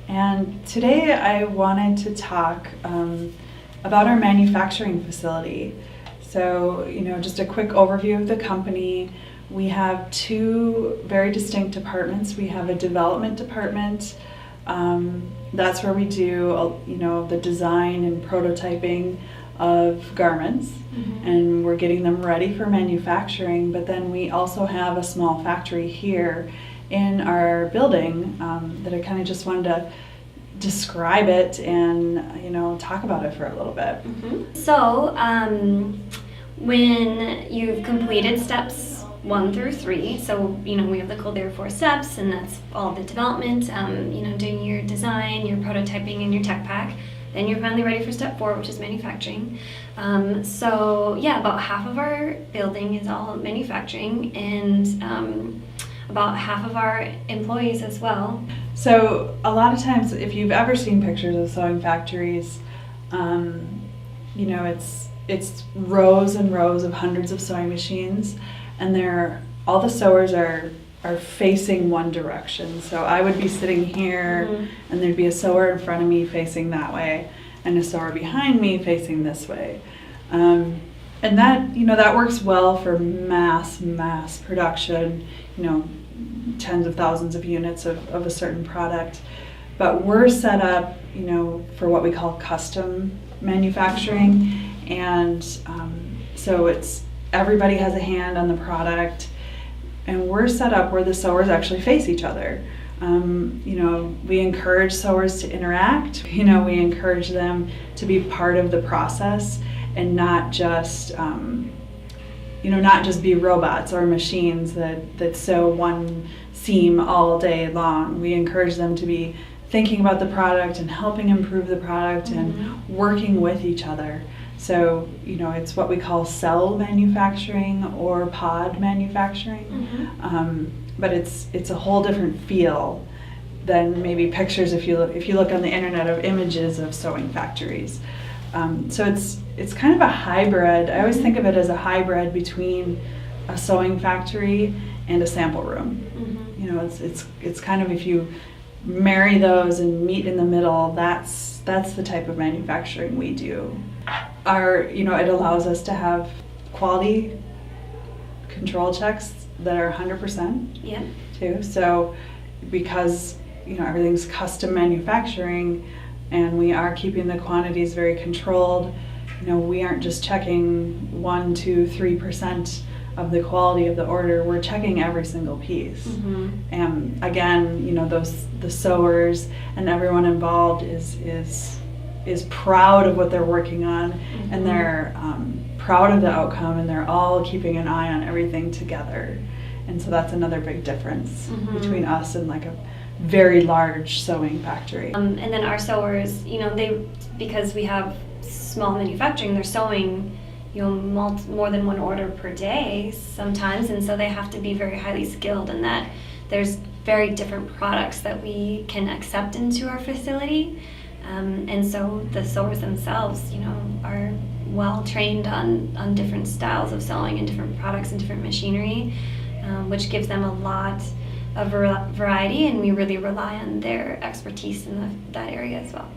And today I wanted to talk about our manufacturing facility. So, just a quick overview of the company. We have two very distinct departments. We have a development department. That's where we do, the design and prototyping of garments, and we're getting them ready for manufacturing. But then we also have a small factory here in our building that I kind of just wanted to describe it and talk about it for a little bit. So when you've completed steps 1 through 3, so we have the Cold Air 4 steps, and that's all the development, doing your design, your prototyping, and your tech pack. Then you're finally ready for step 4, which is manufacturing. About half of our building is all manufacturing, and about half of our employees as well. So a lot of times, if you've ever seen pictures of sewing factories, it's rows and rows of hundreds of sewing machines, and all the sewers are facing one direction. So I would be sitting here, and there'd be a sewer in front of me facing that way, and a sewer behind me facing this way. And that works well for mass production, tens of thousands of units of a certain product. But we're set up, for what we call custom manufacturing, and so it's everybody has a hand on the product, and we're set up where the sewers actually face each other. We encourage sewers to interact. We encourage them to be part of the process and not just be robots or machines that sew one seam all day long. We encourage them to be thinking about the product and helping improve the product and working with each other. So, it's what we call cell manufacturing or pod manufacturing, but it's a whole different feel than maybe pictures if you look on the internet of images of sewing factories. So it's kind of a hybrid. I always think of it as a hybrid between a sewing factory and a sample room. It's kind of, if you marry those and meet in the middle, that's the type of manufacturing we do. It allows us to have quality control checks that are 100%. Yeah. Too. So because everything's custom manufacturing, and we are keeping the quantities very controlled. We aren't just checking 1, 2, 3% of the quality of the order. We're checking every single piece. And again, the sewers and everyone involved is proud of what they're working on, and they're proud of the outcome, and they're all keeping an eye on everything together. And so that's another big difference between us and like a very large sewing factory. And then our sewers, because we have small manufacturing, they're sewing more than one order per day sometimes, and so they have to be very highly skilled in that. There's very different products that we can accept into our facility, and so the sewers themselves, are well trained on different styles of sewing and different products and different machinery, which gives them a lot of variety, and we really rely on their expertise in that area as well.